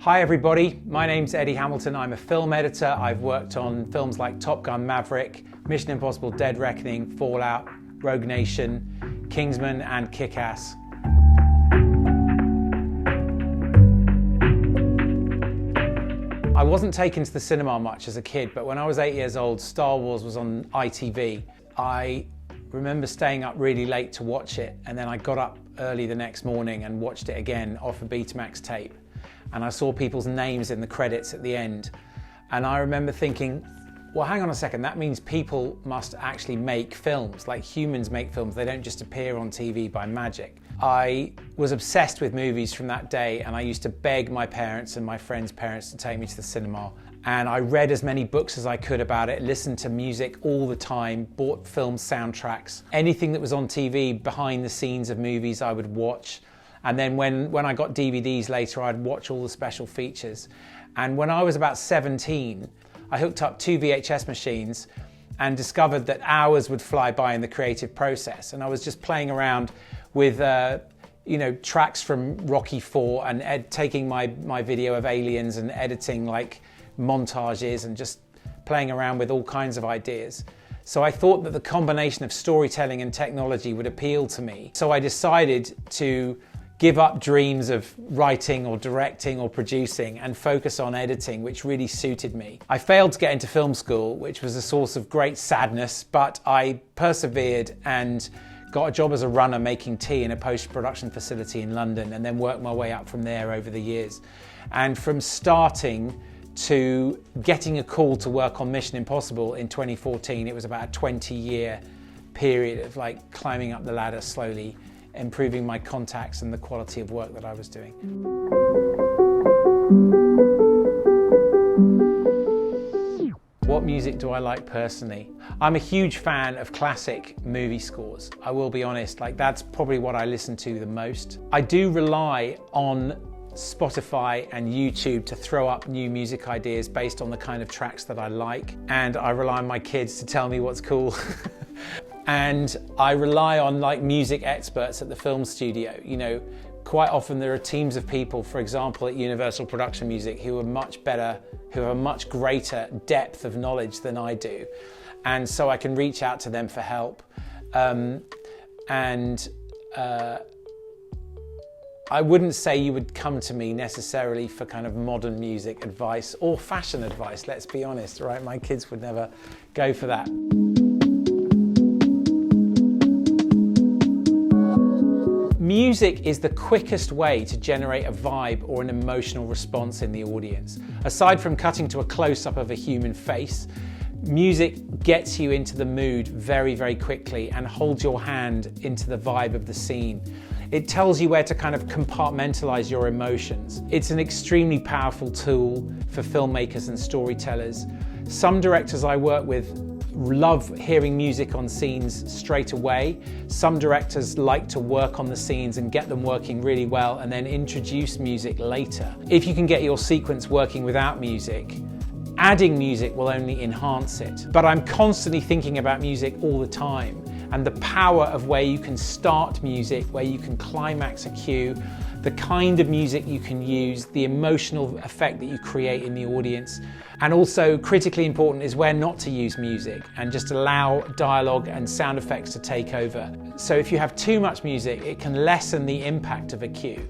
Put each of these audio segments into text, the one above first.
Hi everybody, my name's Eddie Hamilton. I'm a film editor. I've worked on films like Top Gun, Maverick, Mission Impossible, Dead Reckoning, Fallout, Rogue Nation, Kingsman and Kick-Ass. I wasn't taken to the cinema much as a kid, but when I was 8 years old, Star Wars was on ITV. I remember staying up really late to watch it, and then I got up early the next morning and watched it again off a Betamax tape. And I saw people's names in the credits at the end. And I remember thinking, well, hang on a second, that means people must actually make films, like humans make films. They don't just appear on TV by magic. I was obsessed with movies from that day, and I used to beg my parents and my friends' parents to take me to the cinema. And I read as many books as I could about it, listened to music all the time, bought film soundtracks. Anything that was on TV behind the scenes of movies I would watch. And then when I got DVDs later, I'd watch all the special features. And when I was about 17, I hooked up 2 VHS machines and discovered that hours would fly by in the creative process. And I was just playing around with tracks from Rocky IV and taking my video of aliens and editing like montages and just playing around with all kinds of ideas. So I thought that the combination of storytelling and technology would appeal to me. So I decided to give up dreams of writing or directing or producing and focus on editing, which really suited me. I failed to get into film school, which was a source of great sadness, but I persevered and got a job as a runner making tea in a post-production facility in London, and then worked my way up from there over the years. And from starting to getting a call to work on Mission Impossible in 2014, it was about a 20-year period of like climbing up the ladder slowly, improving my contacts and the quality of work that I was doing. What music do I like personally? I'm a huge fan of classic movie scores. I will be honest, like that's probably what I listen to the most. I do rely on Spotify and YouTube to throw up new music ideas based on the kind of tracks that I like. And I rely on my kids to tell me what's cool. And I rely on like music experts at the film studio. You know, quite often there are teams of people, for example, at Universal Production Music who are much better, who have a much greater depth of knowledge than I do. And so I can reach out to them for help. I wouldn't say you would come to me necessarily for kind of modern music advice or fashion advice, let's be honest, right? My kids would never go for that. Music is the quickest way to generate a vibe or an emotional response in the audience. Aside from cutting to a close-up of a human face, music gets you into the mood very, very quickly and holds your hand into the vibe of the scene. It tells you where to kind of compartmentalize your emotions. It's an extremely powerful tool for filmmakers and storytellers. Some directors I work with love hearing music on scenes straight away. Some directors like to work on the scenes and get them working really well and then introduce music later. If you can get your sequence working without music, adding music will only enhance it. But I'm constantly thinking about music all the time, and the power of where you can start music, where you can climax a cue, the kind of music you can use, the emotional effect that you create in the audience. And also critically important is where not to use music and just allow dialogue and sound effects to take over. So if you have too much music, it can lessen the impact of a cue.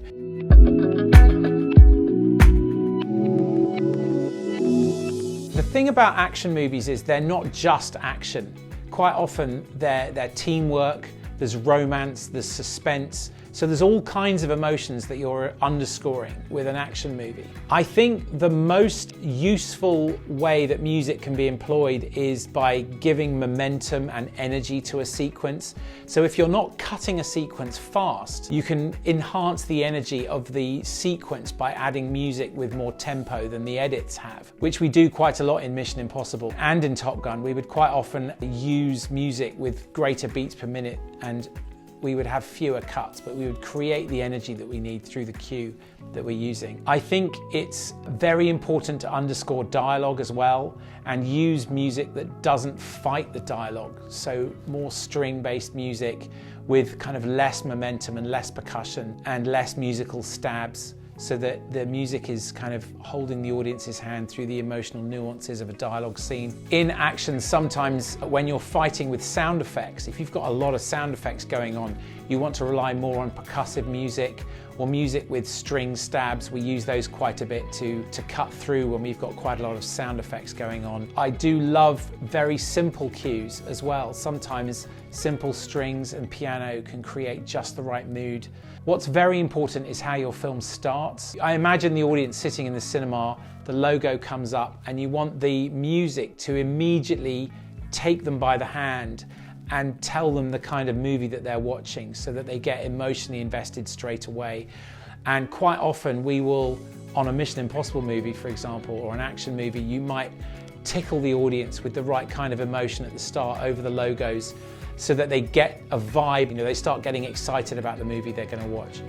The thing about action movies is they're not just action. Quite often they're teamwork, there's romance, there's suspense. So there's all kinds of emotions that you're underscoring with an action movie. I think the most useful way that music can be employed is by giving momentum and energy to a sequence. So if you're not cutting a sequence fast, you can enhance the energy of the sequence by adding music with more tempo than the edits have, which we do quite a lot in Mission Impossible and in Top Gun. We would quite often use music with greater beats per minute, and we would have fewer cuts, but we would create the energy that we need through the cue that we're using. I think it's very important to underscore dialogue as well and use music that doesn't fight the dialogue. So more string-based music with kind of less momentum and less percussion and less musical stabs so that the music is kind of holding the audience's hand through the emotional nuances of a dialogue scene. In action, sometimes when you're fighting with sound effects, if you've got a lot of sound effects going on, you want to rely more on percussive music or music with string stabs. We use those quite a bit to cut through when we've got quite a lot of sound effects going on. I do love very simple cues as well. Sometimes simple strings and piano can create just the right mood. What's very important is how your film starts. I imagine the audience sitting in the cinema, the logo comes up, and you want the music to immediately take them by the hand and tell them the kind of movie that they're watching so that they get emotionally invested straight away. And quite often we will, on a Mission Impossible movie, for example, or an action movie, you might tickle the audience with the right kind of emotion at the start over the logos so that they get a vibe, they start getting excited about the movie they're going to watch.